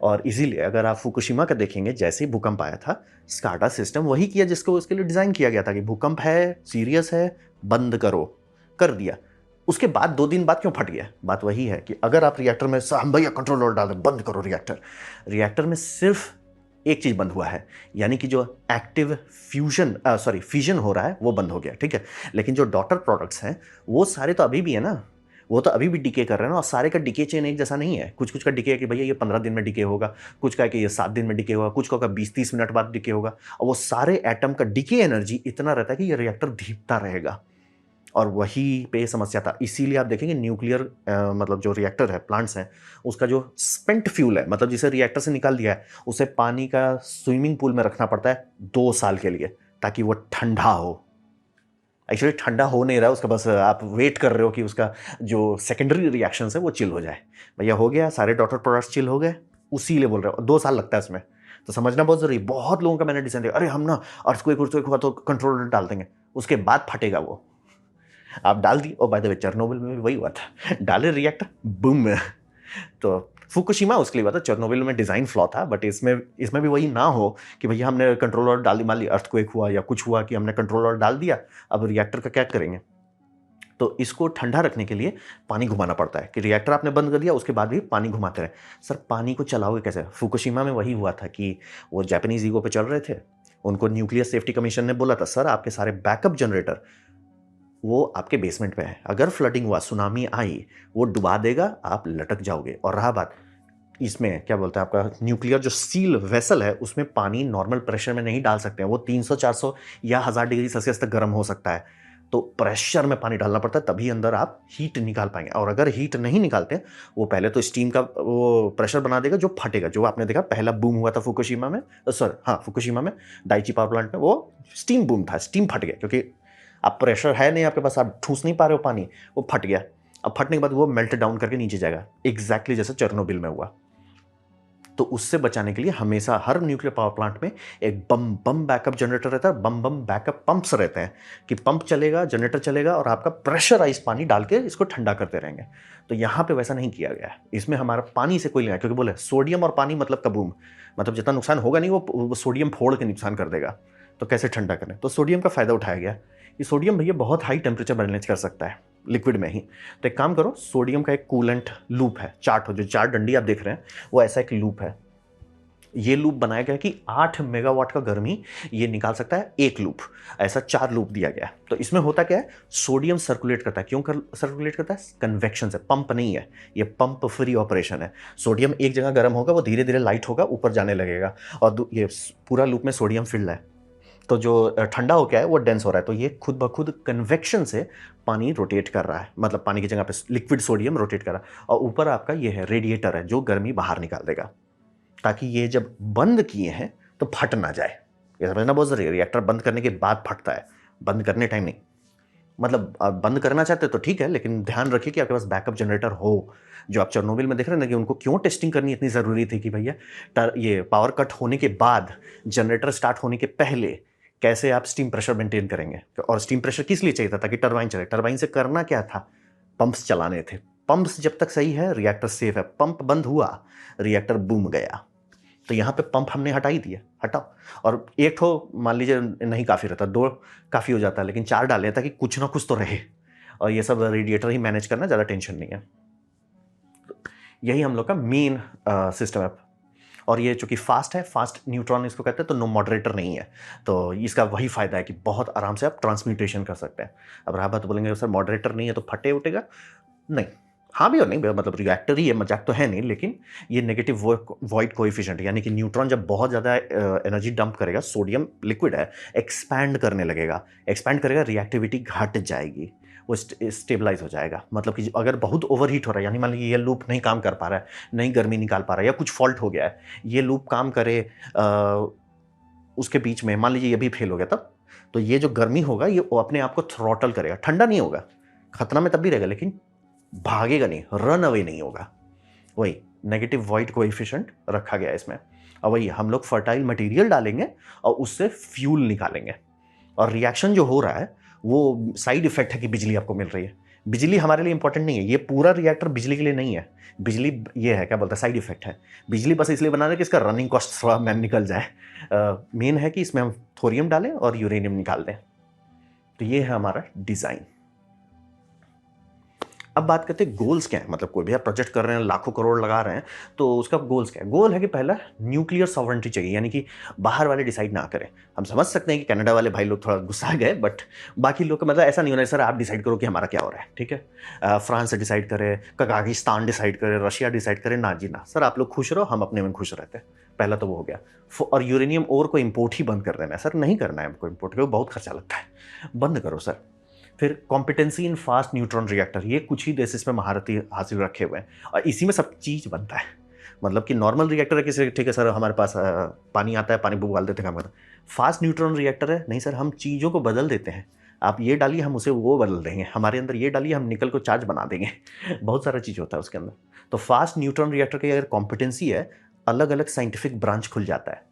और इसीलिए अगर आप फुकुशिमा का देखेंगे, जैसे ही भूकंप आया था, स्काडा सिस्टम वही किया जिसको उसके लिए डिज़ाइन किया गया था कि भूकंप है, सीरियस है, बंद करो, कर दिया। उसके बाद 2 दिन बाद क्यों फट गया? बात वही है कि अगर आप रिएक्टर में हम भैया कंट्रोल और डाल दें, बंद करो रिएक्टर, रिएक्टर में सिर्फ एक चीज़ बंद हुआ है, यानी कि जो एक्टिव फ्यूजन हो रहा है वो बंद हो गया। ठीक है, लेकिन जो डॉटर प्रोडक्ट्स हैं वो सारे तो अभी भी है ना, वो तो अभी भी डिके कर रहे हैं ना। और सारे का डिके चेन एक जैसा नहीं है। कुछ कुछ का डिके है कि भैया ये 15 दिन में डिके होगा, कुछ का है कि ये 7 दिन में डिके होगा, कुछ का 20-30 मिनट बाद डिके होगा। और वो सारे एटम का डिके एनर्जी इतना रहता है कि ये रिएक्टर धीपता रहेगा। और वही पे समस्या था। इसीलिए आप देखेंगे न्यूक्लियर मतलब जो रिएक्टर है, प्लांट्स हैं, उसका जो स्पेंट फ्यूल है, मतलब जिसे रिएक्टर से निकाल दिया है, उसे पानी का स्विमिंग पूल में रखना पड़ता है 2 साल के लिए, ताकि वो ठंडा हो। एक्चुअली ठंडा हो नहीं रहा उसका, बस आप वेट कर रहे हो कि उसका जो सेकेंडरी रिएक्शन है वो चिल हो जाए। भैया हो गया, सारे डॉटर प्रोडक्ट्स चिल हो गए, उसी लिए बोल रहे हो 2 साल लगता है इसमें। तो समझना बहुत जरूरी। बहुत लोगों का मैंने डिसीजन देखा, अरे हम ना अर्थक्वेक हुआ तो कंट्रोलर डाल देंगे, उसके बाद फटेगा वो। आप डाल दी, और बाय द वे चेरनोबिल में भी वही हुआ था, डाले रिएक्टर बूम। तो फुकुशिमा उसके लिए हुआ था, चेरनोबिल में डिज़ाइन फ्लॉ था, बट इसमें भी वही ना हो कि भैया हमने कंट्रोलर डाल दी, मान ली अर्थक्वेक हुआ या कुछ हुआ कि हमने कंट्रोलर डाल दिया, अब रिएक्टर का क्या करेंगे? तो इसको ठंडा रखने के लिए पानी घुमाना पड़ता है कि रिएक्टर आपने बंद कर दिया, उसके बाद भी पानी घुमाते रहे। सर पानी को चलाओगे कैसे? फुकुशिमा में वही हुआ था कि वो जापानीज ईगो पे चल रहे थे, उनको न्यूक्लियर सेफ्टी कमीशन ने बोला था सर आपके सारे बैकअप जनरेटर वो आपके बेसमेंट पे है, अगर फ्लडिंग हुआ, सुनामी आई, वो डुबा देगा, आप लटक जाओगे। और रहा बात इसमें क्या बोलते हैं, आपका न्यूक्लियर जो सील वेसल है उसमें पानी नॉर्मल प्रेशर में नहीं डाल सकते हैं, वो 300 400 या 1000 डिग्री सेल्सियस तक गर्म हो सकता है। तो प्रेशर में पानी डालना पड़ता है, तभी अंदर आप हीट निकाल पाएंगे। और अगर हीट नहीं निकालते वो पहले तो स्टीम का वो प्रेशर बना देगा जो फटेगा, जो आपने देखा पहला बूम हुआ था फुकुशिमा में, सॉरी हाँ फुकुशिमा में, दाइची पावर प्लांट में, वो स्टीम बूम था, स्टीम फट गया क्योंकि अब प्रेशर है नहीं आपके पास, आप ठूस नहीं पा रहे हो पानी, वो फट गया। अब फटने के बाद वो मेल्ट डाउन करके नीचे जाएगा, एग्जैक्टली जैसे चेरनोबिल में हुआ। तो उससे बचाने के लिए हमेशा हर न्यूक्लियर पावर प्लांट में एक बम बम बैकअप जनरेटर रहता है, बम बम बैकअप पंप्स रहते हैं कि पंप चलेगा, जनरेटर चलेगा और आपका प्रेशराइज पानी डाल के इसको ठंडा करते रहेंगे। तो यहाँ पे वैसा नहीं किया गया है, इसमें हमारा पानी से कोई नहीं है, क्योंकि बोले सोडियम और पानी मतलब कबूम, मतलब जितना नुकसान होगा नहीं वो सोडियम फोड़ के नुकसान कर देगा, तो कैसे ठंडा करें। तो सोडियम का फायदा उठाया गया। ये सोडियम भैया बहुत हाई टेम्परेचर मैनेज कर सकता है लिक्विड में ही। तो एक काम करो, सोडियम का एक कूलेंट लूप है, चार्ट हो जो 4 डंडी आप देख रहे हैं वो ऐसा एक लूप है। ये लूप बनाया गया कि 8 मेगावाट का गर्मी ये निकाल सकता है एक लूप, ऐसा 4 लूप दिया गया है। तो इसमें होता क्या है, सोडियम सर्कुलेट करता है। क्यों सर्कुलेट करता है? कन्वेक्शन से, पंप नहीं है ये, पंप फ्री ऑपरेशन है। सोडियम एक जगह गर्म होगा, वो धीरे धीरे लाइट होगा, ऊपर जाने लगेगा, और ये पूरा लूप में सोडियम फिल्ड है। तो जो ठंडा हो गया है वो डेंस हो रहा है, तो ये खुद ब खुद कन्वेक्शन से पानी रोटेट कर रहा है, मतलब पानी की जगह पे लिक्विड सोडियम रोटेट कर रहा है। और ऊपर आपका ये है रेडिएटर है जो गर्मी बाहर निकाल देगा, ताकि ये जब बंद किए हैं तो फट ना जाए। ये समझना बहुत जरूरी है, रिएक्टर बंद करने के बाद फटता है, बंद करने टाइम नहीं। मतलब आप बंद करना चाहते तो ठीक है, लेकिन ध्यान रखिए कि आपके पास बैकअप जनरेटर हो। जो आप चेरनोबिल में देख रहे हैं ना, कि उनको क्यों टेस्टिंग करनी इतनी ज़रूरी थी कि भैया ये पावर कट होने के बाद, जनरेटर स्टार्ट होने के पहले कैसे आप स्टीम प्रेशर मेंटेन करेंगे। और स्टीम प्रेशर किस लिए चाहिए था? ताकि टरबाइन चले। टरबाइन से करना क्या था? पंप्स चलाने थे। पंप्स जब तक सही है रिएक्टर सेफ है, पंप बंद हुआ रिएक्टर बूम गया। तो यहाँ पे पंप हमने हटा ही दिया, हटाओ। और एक ठो मान लीजिए नहीं काफ़ी रहता, 2 काफ़ी हो जाता है, लेकिन 4 डालें ताकि कुछ ना कुछ तो रहे। और ये सब रेडिएटर ही मैनेज करना, ज़्यादा टेंशन नहीं है। यही हम लोग का मेन सिस्टम है। और ये चूंकि फास्ट है, फास्ट न्यूट्रॉन इसको कहते हैं, तो नो मॉडरेटर नहीं है। तो इसका वही फायदा है कि बहुत आराम से आप ट्रांसम्यूटेशन कर सकते हैं। अब रहा बात, बोलेंगे सर मॉडरेटर नहीं है तो फटे उठेगा, नहीं, हाँ भी और नहीं, मतलब रिएक्टर ही है, मजाक तो है नहीं, लेकिन ये नेगेटिव वॉइड कोएफिशिएंट, यानी कि न्यूट्रॉन जब बहुत ज़्यादा एनर्जी डंप करेगा, सोडियम लिक्विड है, एक्सपैंड करने लगेगा, एक्सपैंड करेगा, रिएक्टिविटी घट जाएगी, वो स्टेबलाइज हो जाएगा। मतलब कि अगर बहुत ओवरहीट हो रहा है, यानी मान लीजिए ये लूप नहीं काम कर पा रहा है, नहीं गर्मी निकाल पा रहा है, या कुछ फॉल्ट हो गया है, ये लूप काम करे उसके बीच में मान लीजिए ये भी फेल हो गया, तब तो ये जो गर्मी होगा ये अपने आप को थ्रॉटल करेगा, ठंडा नहीं होगा, खतरा में तब भी रहेगा, लेकिन भागेगा नहीं, रन अवे नहीं होगा। वही नेगेटिव वॉइड कोएफिशिएंट रखा गया है इसमें। और वही हम लोग फर्टाइल मटेरियल डालेंगे और उससे फ्यूल निकालेंगे। और रिएक्शन जो हो रहा है वो साइड इफेक्ट है कि बिजली आपको मिल रही है। बिजली हमारे लिए इंपॉर्टेंट नहीं है, ये पूरा रिएक्टर बिजली के लिए नहीं है। बिजली ये है, क्या बोलते हैं, साइड इफेक्ट है। बिजली बस इसलिए बना रहे कि इसका रनिंग कॉस्ट थोड़ा मैन निकल जाए। मेन है कि इसमें हम थोरियम डालें और यूरेनियम निकाल दें। तो ये है हमारा डिज़ाइन। अब बात करते हैं गोल्स क्या है। मतलब कोई भी आप प्रोजेक्ट कर रहे हैं, लाखों करोड़ लगा रहे हैं, तो उसका गोल्स क्या है? गोल है कि पहला न्यूक्लियर सॉवरेंटी चाहिए, यानी कि बाहर वाले डिसाइड ना करें। हम समझ सकते हैं कि कनाडा वाले भाई लोग थोड़ा गुस्सा गए, बट बाकी लोग का मतलब ऐसा नहीं होना है सर आप डिसाइड करो कि हमारा क्या हो रहा है, ठीक है। फ्रांस डिसाइड करे, कजाकिस्तान डिसाइड करे, रशिया डिसाइड करे, ना जी ना सर, आप लोग खुश रहो, हम अपने में खुश रहते हैं। पहला तो वो हो गया। और यूरेनियम और को इम्पोर्ट ही बंद कर देना है सर, नहीं करना है हमको इम्पोर्ट, क्योंकि बहुत खर्चा लगता है, बंद करो सर। फिर कॉम्पिटेंसी इन फास्ट न्यूट्रॉन रिएक्टर, ये कुछ ही देश इसमें महारथी हासिल रखे हुए हैं और इसी में सब चीज़ बनता है। मतलब कि नॉर्मल रिएक्टर है किसी, ठीक है सर हमारे पास पानी आता है, पानी उबाल देते काम करता है। फास्ट न्यूट्रॉन रिएक्टर है, नहीं सर हम चीज़ों को बदल देते हैं, आप ये डालिए हम उसे वो बदल देंगे, हमारे अंदर ये डालिए हम निकल को चार्ज बना देंगे। बहुत सारा चीज़ होता है उसके अंदर। तो फास्ट न्यूट्रॉन रिएक्टर की अगर कॉम्पिटेंसी है, अलग अलग साइंटिफिक ब्रांच खुल जाता है,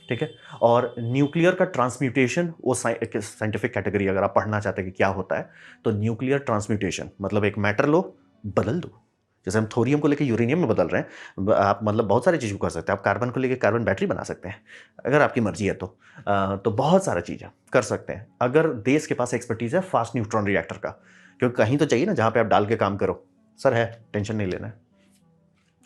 ठीक है। और न्यूक्लियर का ट्रांसम्यूटेशन, वो साइंटिफिक कैटेगरी अगर आप पढ़ना चाहते हैं कि क्या होता है, तो न्यूक्लियर ट्रांसम्यूटेशन मतलब एक मैटर लो बदल दो। जैसे हम थोरियम को लेकर यूरेनियम में बदल रहे हैं, आप मतलब बहुत सारी चीज़ को कर सकते हैं। आप कार्बन को लेकर कार्बन बैटरी बना सकते हैं अगर आपकी मर्जी है तो बहुत सारा चीज़ कर सकते हैं अगर देश के पास एक्सपर्टीज है फास्ट न्यूट्रॉन रिएक्टर का। क्योंकि कहीं तो चाहिए ना जहाँ पे आप डाल के काम करो। सर है, टेंशन नहीं लेना है।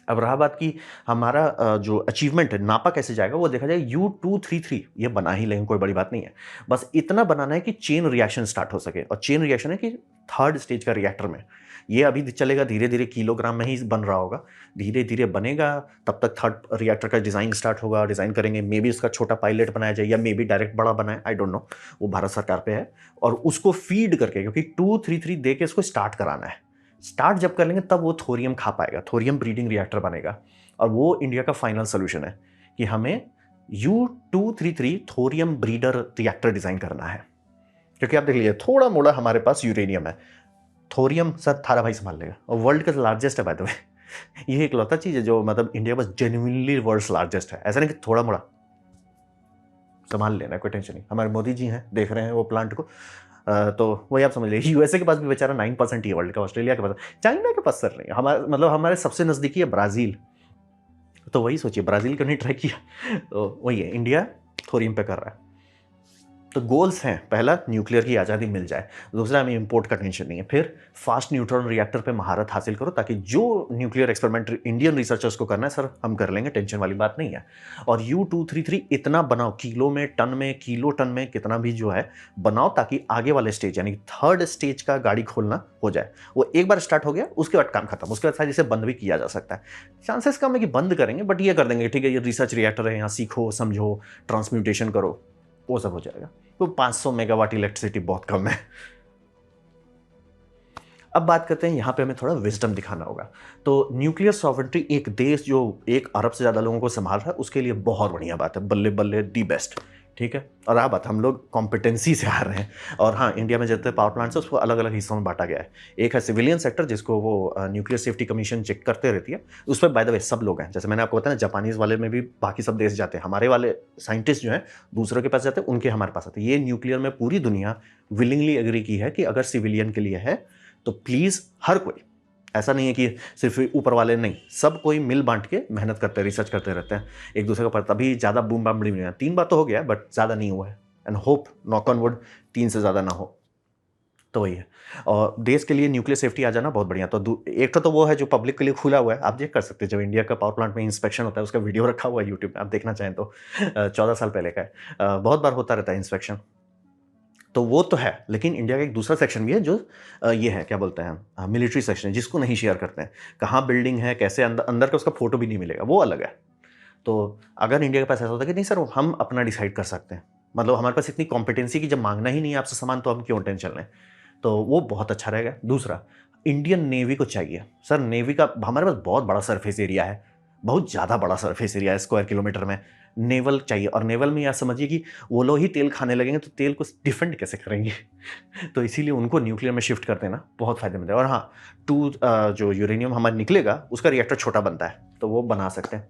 अब रहा बात की हमारा जो अचीवमेंट है, नापा कैसे जाएगा, वो देखा जाए U233 ये बना ही लेंगे, कोई बड़ी बात नहीं है। बस इतना बनाना है कि चेन रिएक्शन स्टार्ट हो सके। और चेन रिएक्शन है कि 3rd स्टेज का रिएक्टर में ये अभी चलेगा, धीरे धीरे किलोग्राम में ही बन रहा होगा, धीरे धीरे बनेगा। तब तक थर्ड रिएक्टर का डिज़ाइन स्टार्ट होगा, डिज़ाइन करेंगे, मे बी उसका छोटा पायलट बनाया जाए या मे बी डायरेक्ट बड़ा बनाए, आई डोंट नो, वो भारत सरकार पे है। और उसको फीड करके, क्योंकि 233 दे के उसको स्टार्ट कराना है, स्टार्ट जब कर लेंगे तब वो थोरियम खा पाएगा, थोरियम ब्रीडिंग रिएक्टर बनेगा। और वो इंडिया का फाइनल सोल्यूशन है कि हमें U233 thorium breeder reactor design करना है। क्योंकि आप देख लीजिए, थोड़ा मोड़ा हमारे पास यूरेनियम है, थोरियम सर थारा भाई संभाल लेगा, और वर्ल्ड का लार्जेस्ट है बाय द वे। ये एक लौता चीज़ है जो मतलब इंडिया बस जेन्युइनली वर्ल्ड लार्जेस्ट है, ऐसा नहीं कि थोड़ा मोड़ा, संभाल लेना, कोई टेंशन नहीं। हमारे मोदी जी हैं, देख रहे हैं वो प्लांट को, तो वही आप समझ लीजिए। यूएसए के पास भी बेचारा 9% ही है वर्ल्ड का, ऑस्ट्रेलिया के पास, चाइना के पास सर नहीं, हमारे मतलब हमारे सबसे नज़दीकी है ब्राज़ील। तो वही सोचिए, ब्राज़ील क्यों नहीं ट्राई किया। तो वही है, इंडिया थोरियम पे कर रहा है। तो गोल्स हैं, पहला न्यूक्लियर की आज़ादी मिल जाए, दूसरा हमें इंपोर्ट का टेंशन नहीं है, फिर फास्ट न्यूट्रॉन रिएक्टर पे महारत हासिल करो, ताकि जो न्यूक्लियर एक्सपेरिमेंट इंडियन रिसर्चर्स को करना है सर हम कर लेंगे, टेंशन वाली बात नहीं है। और U233 इतना बनाओ, किलो में, टन में, किलो टन में, कितना भी जो है बनाओ, ताकि आगे वाले स्टेज यानी थर्ड स्टेज का गाड़ी खोलना हो जाए। वो एक बार स्टार्ट हो गया, उसके बाद काम खत्म, उसके बाद शायद इसे बंद भी किया जा सकता है। चांसेस कम है कि बंद करेंगे, बट ये कर देंगे, ठीक है ये रिसर्च रिएक्टर है, यहाँ सीखो समझो, ट्रांसम्यूटेशन करो, वो सब हो जाएगा। तो 500 मेगावाट इलेक्ट्रिसिटी बहुत कम है। अब बात करते हैं, यहाँ पे हमें थोड़ा विजडम दिखाना होगा। तो न्यूक्लियर सॉवरेंटी, एक देश जो 1 अरब से ज़्यादा लोगों को संभाल रहा है, उसके लिए बहुत बढ़िया बात है, बल्ले बल्ले दी बेस्ट, ठीक है। और आप बात, हम लोग कॉम्पिटेंसी से आ रहे हैं। और हाँ, इंडिया में जितने पावर प्लांट्स है उसको अलग अलग हिस्सों में बांटा गया है। एक है सिविलियन सेक्टर, जिसको वो न्यूक्लियर सेफ्टी कमीशन चेक करते रहती है, उस पर बाय द वे सब लोग हैं। जैसे मैंने आपको बताया ना, जापानीज वाले में भी बाकी सब देश जाते हैं, हमारे वाले साइंटिस्ट जो हैं दूसरों के पास जाते हैं, उनके हमारे पास आते हैं। ये न्यूक्लियर में पूरी दुनिया विलिंगली एग्री की है कि अगर सिविलियन के लिए है तो प्लीज़ हर कोई, ऐसा नहीं है कि सिर्फ ऊपर वाले, नहीं, सब कोई मिल बांट के मेहनत करते हैं, रिसर्च करते रहते हैं एक दूसरे का। तभी ज़्यादा बूम बाम नहीं है। 3 बार तो हो गया बट ज़्यादा नहीं हुआ है, and hope knock on would 3 से ज़्यादा ना हो। तो वही है। और देश के लिए न्यूक्लियर सेफ्टी आ जाना बहुत बढ़िया। तो एक तो वो है जो पब्लिक के लिए खुला हुआ है, आप चेक कर सकते हैं। जब इंडिया का पावर प्लांट में इंस्पेक्शन होता है, उसका वीडियो रखा हुआ है यूट्यूब में, आप देखना चाहें तो 14 साल पहले का है। बहुत बार होता रहता है इंस्पेक्शन, तो वो तो है। लेकिन इंडिया का एक दूसरा सेक्शन भी है जो ये है, क्या बोलते हैं, मिलिट्री सेक्शन, जिसको नहीं शेयर करते हैं। कहाँ बिल्डिंग है, कैसे, अंदर का उसका फोटो भी नहीं मिलेगा, वो अलग है। तो अगर इंडिया के पास ऐसा होता है कि नहीं सर हम अपना डिसाइड कर सकते हैं, मतलब हमारे पास इतनी कॉम्पिटेंसी की, जब मांगना ही नहीं है आपसे सामान तो हम क्यों टेंशन लें, तो वो बहुत अच्छा रहेगा। दूसरा, इंडियन नेवी को चाहिए सर, नेवी का हमारे पास बहुत बड़ा सरफेस एरिया है, बहुत ज़्यादा बड़ा सरफेस एरिया है स्क्वायर किलोमीटर में, नेवल चाहिए। और नेवल में आप समझिए कि वो लोग ही तेल खाने लगेंगे तो तेल को डिफेंड कैसे करेंगे। तो इसीलिए उनको न्यूक्लियर में शिफ्ट कर देना बहुत फायदेमंद है। और हाँ, जो यूरेनियम हमारा निकलेगा उसका रिएक्टर छोटा बनता है, तो वो बना सकते हैं।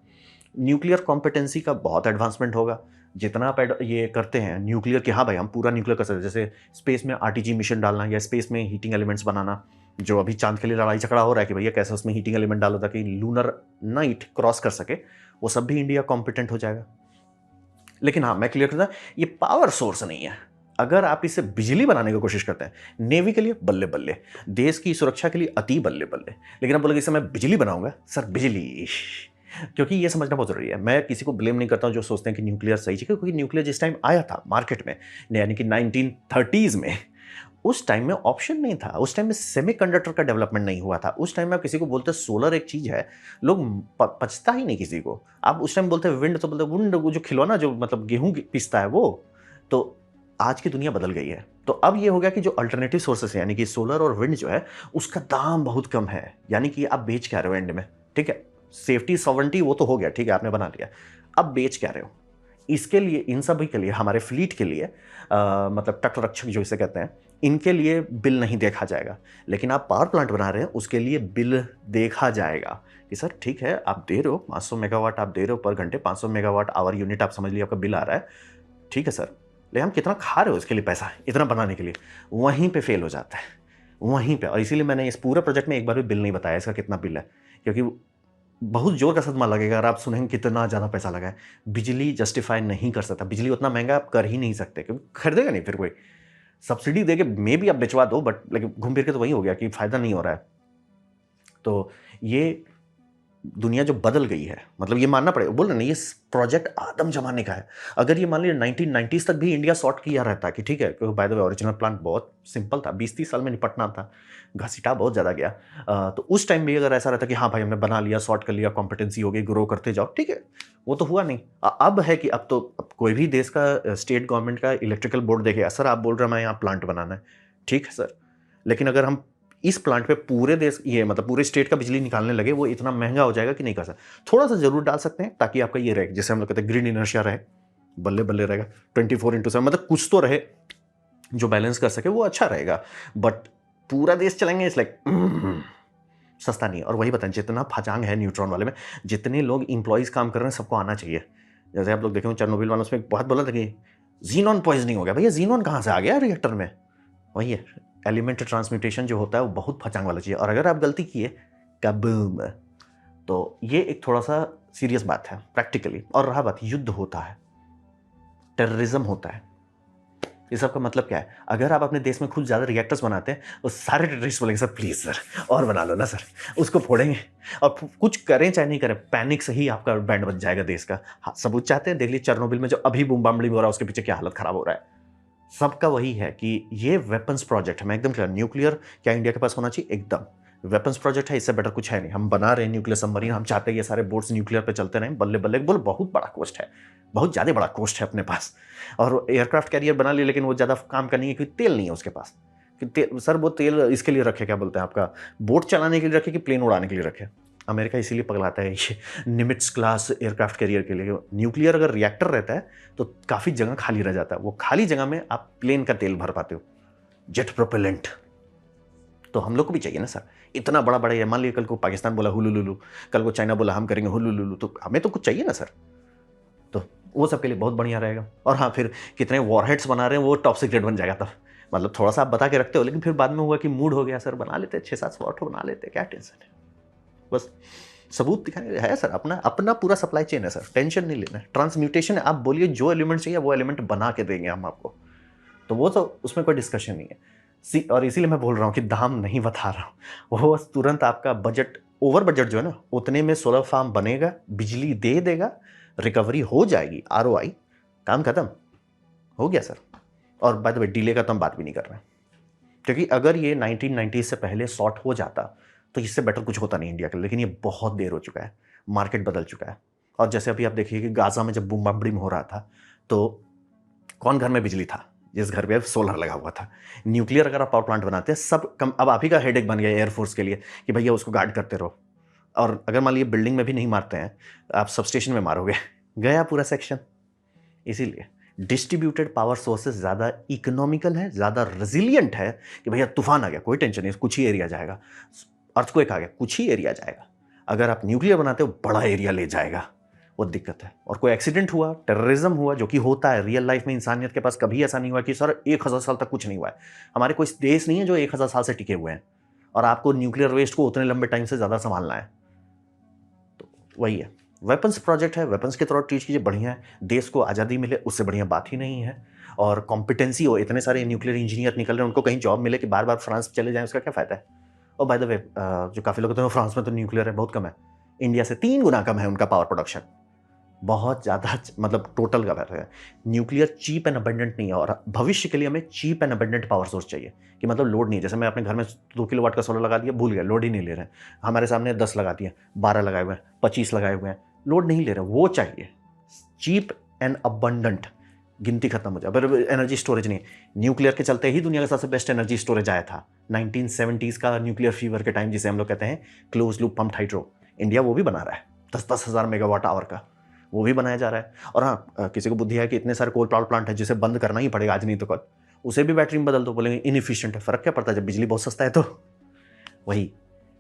न्यूक्लियर कॉम्पिटेंसी का बहुत एडवांसमेंट होगा जितना आप ये करते हैं न्यूक्लियर कि हाँ भाई हम पूरा न्यूक्लियर कर सकते हैं। जैसे स्पेस में आरटीजी मिशन डालना या स्पेस में हीटिंग एलिमेंट्स बनाना, जो अभी चांद के लिए लड़ाई झगड़ा हो रहा है कि भैया कैसे उसमें हीटिंग एलिमेंट डालो ताकि लूनर नाइट क्रॉस कर सके, वो सब भी इंडिया कॉम्पिटेंट हो जाएगा। लेकिन हाँ, मैं क्लियर करता, ये पावर सोर्स नहीं है। अगर आप इसे बिजली बनाने की कोशिश करते हैं, नेवी के लिए बल्ले बल्ले, देश की सुरक्षा के लिए अति बल्ले बल्ले, लेकिन आप बोलोगे इससे मैं बिजली बनाऊंगा, सर बिजली, क्योंकि ये समझना बहुत जरूरी है। मैं किसी को ब्लेम नहीं करता हूं जो सोचते हैं कि न्यूक्लियर सही है, क्योंकि न्यूक्लियर जिस टाइम आया था मार्केट में, यानी कि 1930s में, उस टाइम में ऑप्शन नहीं था। उस टाइम में सेमीकंडक्टर का डेवलपमेंट नहीं हुआ था। उस टाइम में आप किसी को बोलते सोलर एक चीज़ है, लोग पचता ही नहीं किसी को। आप उस टाइम बोलते विंड, तो बोलते विंड, वो जो खिलौना जो मतलब गेहूं पिसता है वो। तो आज की दुनिया बदल गई है। तो अब ये हो गया कि जो अल्टरनेटिव सोर्सेस है, यानी कि सोलर और विंड जो है, उसका दाम बहुत कम है। यानी कि आप बेच क्या रहे हो एंड में, ठीक है, सेफ्टी सॉवरेंटी वो तो हो गया, ठीक है, आपने बना लिया, अब बेच क्या रहे हो। इसके लिए, इन सभी के लिए, हमारे फ्लीट के लिए, मतलब तट रक्षक जो इसे कहते हैं, इनके लिए बिल नहीं देखा जाएगा। लेकिन आप पावर प्लांट बना रहे हैं, उसके लिए बिल देखा जाएगा कि सर ठीक है, आप दे रहे हो 500 मेगावाट, आप दे रहे हो पर घंटे 500 मेगावाट आवर यूनिट, आप समझ लीजिए आपका बिल आ रहा है, ठीक है सर, लेकिन हम कितना खा रहे हो इसके लिए पैसा, इतना बनाने के लिए, वहीं पे फेल हो जाता है, वहीं पे। और इसीलिए मैंने इस पूरे प्रोजेक्ट में एक बार भी बिल नहीं बताया इसका कितना बिल है, क्योंकि बहुत जोर का सदमा लगेगा अगर आप सुनेंगे कितना ज़्यादा पैसा लगा है। बिजली जस्टिफाई नहीं कर सकता, बिजली उतना महंगा आप कर ही नहीं सकते, क्योंकि खरीदेगा नहीं फिर कोई। सब्सिडी देके मे भी आप बेचवा दो, बट लेकिन घूम फिर के तो वही हो गया कि फ़ायदा नहीं हो रहा है। तो ये दुनिया जो बदल गई है, मतलब ये मानना पड़ेगा, बोल रहे ना ये प्रोजेक्ट आदम जमाने का है। अगर ये मान लीजिए 1990s तक भी इंडिया सॉर्ट किया रहता कि ठीक है, क्योंकि by the way original plan बहुत सिंपल था, 20-30 साल में निपटना था, घसीटा बहुत ज़्यादा गया। तो उस टाइम भी अगर ऐसा रहता कि हाँ भाई हमने बना लिया, सॉर्ट कर लिया, कॉम्पिटेंसी हो गई, ग्रो करते जाओ, ठीक है, वो तो हुआ नहीं। अब है कि अब कोई भी देश का स्टेट गवर्नमेंट का इलेक्ट्रिकल बोर्ड देखेगा, सर आप बोल रहे हैं मैं यहाँ प्लांट बनाना है, ठीक है सर, लेकिन अगर हम इस प्लांट पे पूरे देश ये मतलब पूरे स्टेट का बिजली निकालने लगे, वो इतना महंगा हो जाएगा कि नहीं कर सकते। थोड़ा सा जरूर डाल सकते हैं ताकि आपका ये रहे, जैसे हम लोग कहते हैं ग्रीन इनर्शिया रहे, बल्ले बल्ले रहेगा 24/7, मतलब कुछ तो रहे जो बैलेंस कर सके, वो अच्छा रहेगा। बट पूरा देश चलेंगे इस लाइक सस्ता नहीं है। और वही बताएं, जितना फजांग है न्यूट्रॉन वाले में, जितने लोग इंप्लॉइज काम कर रहे हैं सबको आना चाहिए। जैसे आप लोग देखें चेरनोबिल वालों, उसमें बहुत बोला था कि जीनॉन पॉइजनिंग हो गया, भैया जीनॉन कहाँ से आ गया रिएक्टर में? वही है, एलिमेंट ट्रांसम्यूटेशन जो होता है वो बहुत फचांग वाला चाहिए, और अगर आप गलती किए कबूम, तो ये एक थोड़ा सा सीरियस बात है प्रैक्टिकली। और रहा बात, युद्ध होता है, टेररिज्म होता है, ये सब का मतलब क्या है? अगर आप अपने देश में खुद ज़्यादा रिएक्टर्स बनाते हैं तो सारे टेररिस्ट बोलेंगे सर प्लीज़ सर और बना लो ना सर, उसको फोड़ेंगे, और कुछ करें चाहे नहीं करें, पैनिक से ही आपका बैंड बच जाएगा देश का। हाँ, सबूत चाहते हैं, देख लीजिए चेरनोबिल में जो अभी बूम बामड़ी हो रहा है उसके पीछे क्या हालत खराब हो रहा है। सबका वही है कि ये वेपन्स प्रोजेक्ट है। मैं एकदम क्लियर, न्यूक्लियर क्या इंडिया के पास होना चाहिए? एकदम वेपन्स प्रोजेक्ट है, इससे बेटर कुछ है नहीं। हम बना रहे हैं न्यूक्लियर सबमरीन, हम चाहते हैं ये सारे बोट्स न्यूक्लियर पे चलते रहें, बल्ले बल्ले बोल, बहुत बड़ा कोस्ट है, बहुत ज़्यादा बड़ा कोस्ट है अपने पास। और एयरक्राफ्ट कैरियर बना लिया, लेकिन वो ज़्यादा काम का नहीं है, क्योंकि तेल नहीं है उसके पास। कि सर वो तेल इसके लिए रखे, क्या बोलते हैं आपका, बोट चलाने के लिए रखे कि प्लेन उड़ाने के लिए रखे? अमेरिका इसीलिए पगलाता है ये निमिट्स क्लास एयरक्राफ्ट कैरियर के लिए। न्यूक्लियर अगर रिएक्टर रहता है तो काफ़ी जगह खाली रह जाता है, वो खाली जगह में आप प्लेन का तेल भर पाते हो, जेट प्रोपेलेंट। तो हम लोग को भी चाहिए ना सर, इतना बड़ा बड़ा ये, मान लीजिए कल को पाकिस्तान बोला हुलुलुलु, कल को चाइना बोला हम करेंगे हुलुलुलु, तो हमें तो कुछ चाहिए ना सर। तो वो सबके लिए बहुत बढ़िया रहेगा। और हाँ, फिर कितने वॉरहेड्स बना रहे हैं वो टॉप सीक्रेट बन जाएगा तब, मतलब थोड़ा सा आप बता के रखते हो, लेकिन फिर बाद में हुआ कि मूड हो गया सर, बना लेते 6-7 स्लॉट बना लेते, क्या टेंशन है, बस सबूत दिखाने है सर। अपना अपना पूरा सप्लाई चेन है सर, टेंशन नहीं लेना है। ट्रांसम्यूटेशन है, आप बोलिए जो एलिमेंट चाहिए वो एलिमेंट बना के देंगे हम आपको, तो वो तो उसमें कोई डिस्कशन नहीं है। और इसीलिए मैं बोल रहा हूँ कि दाम नहीं बता रहा हूँ, वो तुरंत आपका बजट, ओवर बजट जो है ना, उतने में सोलर फार्म बनेगा, बिजली दे देगा, रिकवरी हो जाएगी, ROI, काम खत्म हो गया सर। और बाय द वे डिले का तो हम बात भी नहीं कर रहे हैं, क्योंकि अगर ये 1990 से पहले सॉर्ट हो जाता तो इससे बेटर कुछ होता नहीं इंडिया के लिए, लेकिन ये बहुत देर हो चुका है, मार्केट बदल चुका है। और जैसे अभी आप देखिए कि गाजा में जब बूम बम हो रहा था तो कौन घर में बिजली था? जिस घर पे सोलर लगा हुआ था। न्यूक्लियर अगर आप पावर प्लांट बनाते हैं सब कम, अब आप ही का हेडेक बन गया एयरफोर्स के लिए कि भैया उसको गार्ड करते रहो। और अगर मान लीजिए बिल्डिंग में भी नहीं मारते हैं, आप सब स्टेशन में मारोगे, गया पूरा सेक्शन। इसीलिए डिस्ट्रीब्यूटेड पावर सोर्सेज ज़्यादा इकोनॉमिकल है, ज़्यादा रेजिलियंट है कि भैया तूफान आ गया कोई टेंशन नहीं, कुछ ही एरिया जाएगा, अर्थक्वेक आ गया कुछ ही एरिया जाएगा। अगर आप न्यूक्लियर बनाते हो बड़ा एरिया ले जाएगा, वो दिक्कत है। और कोई एक्सीडेंट हुआ, टेररिज्म हुआ, जो कि होता है रियल लाइफ में, इंसानियत के पास कभी ऐसा नहीं हुआ कि सर 1000 साल तक कुछ नहीं हुआ है। हमारे कोई देश नहीं है जो 1000 साल से टिके हुए हैं, और आपको न्यूक्लियर वेस्ट को उतने लंबे टाइम से ज़्यादा संभालना है। तो वही है, वेपन्स प्रोजेक्ट है, वेपन्स के तरह ट्रीट कीजिए, बढ़िया है, देश को आज़ादी मिले, उससे बढ़िया बात ही नहीं है। और कॉम्पिटेंसी हो, इतने सारे न्यूक्लियर इंजीनियर निकल रहे हैं, उनको कहीं जॉब मिले कि बार बार फ्रांस चले जाएं, उसका क्या फ़ायदा है? और बाय द वे जो काफ़ी लोग होते हैं फ्रांस में तो न्यूक्लियर है बहुत कम है, इंडिया से 3 गुना कम है उनका पावर प्रोडक्शन, बहुत ज़्यादा, मतलब टोटल का बात है। न्यूक्लियर चीप एंड अबंडेंट नहीं है, और भविष्य के लिए हमें cheap and abundant power source चाहिए कि मतलब लोड नहीं है। जैसे मैं अपने घर में 2 किलोवाट का सोलर लगा दिया, भूल गया, लोड ही नहीं ले रहे हैं। हमारे सामने 10 लगा दिए, 12 लगाए हुए हैं, 25 लगाए हुए हैं, लोड नहीं ले रहे, वो चाहिए चीप एंड अबंडेंट, गिनती खत्म हो जाए। पर एनर्जी स्टोरेज नहीं, न्यूक्लियर के चलते ही दुनिया का सबसे बेस्ट एनर्जी स्टोरेज आया था 1970s का न्यूक्लियर फीवर के टाइम, जिसे हम लोग कहते हैं close loop pumped hydro. India वो भी बना रहा है, 10-10 हज़ार मेगावाट आवर का, वो भी बनाया जा रहा है। और हाँ, किसी को बुद्धि है कि इतने सारे कोल पावर प्लांट है जिसे बंद करना ही पड़ेगा आज नहीं तो कल, उसे भी बैटरी में बदल दो, बोलेंगे इनएफिशिएंट है, फर्क क्या पड़ता है जब बिजली बहुत सस्ता है। तो वही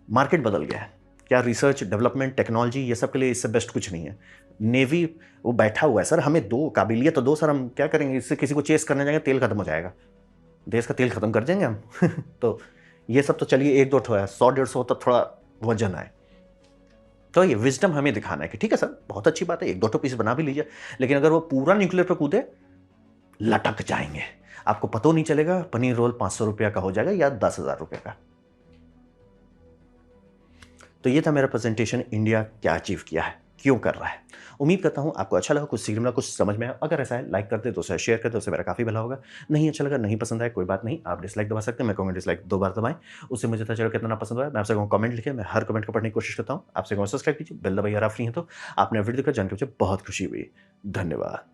मार्केट बदल गया है, क्या रिसर्च डेवलपमेंट टेक्नोलॉजी ये सब के लिए इससे बेस्ट कुछ नहीं है। नेवी वो बैठा हुआ है सर, हमें दो काबिलियत तो दो सर, हम क्या करेंगे इससे? किसी को चेस करने जाएंगे तेल खत्म हो जाएगा, देश का तेल खत्म कर देंगे हम तो ये सब तो चलिए 1-2 ठो है, 100-150 तक थोड़ा वजन आए, तो ये विजडम हमें दिखाना है कि ठीक है सर बहुत अच्छी बात है, 1-2 ठो पीस बना भी लीजिए, लेकिन अगर वो पूरा न्यूक्लियर पे कूदे लटक जाएंगे, आपको पता नहीं चलेगा, पनीर रोल 500 रुपया का हो जाएगा या 10,000 रुपये का। तो ये था मेरा प्रेजेंटेशन, इंडिया क्या अचीव किया है, क्यों कर रहा है। उम्मीद करता हूँ आपको अच्छा लगा, कुछ सीखने मिला, कुछ समझ में आया। अगर ऐसा है लाइक कर दे तो उसे शेयर कर दे, उससे मेरा काफ़ी भला होगा। नहीं अच्छा लगा, नहीं पसंद आया, कोई बात नहीं, आप डिसलाइक दबा सकते हैं। मैं कहूँगा डिसलाइक 2 बार दबाएँ, उससे मुझे पता चलेगा कितना पसंद आया। मैं आपसे कहूँगा कमेंट लिखें, मैं हर कमेंट को पढ़ने की कोशिश करता हूँ। आपसे कहूँगा सब्सक्राइब कीजिए, बेल दबाइए अगर आप फ्री हैं तो। आपने वीडियो देखा, जान के मुझे बहुत खुशी हुई। धन्यवाद।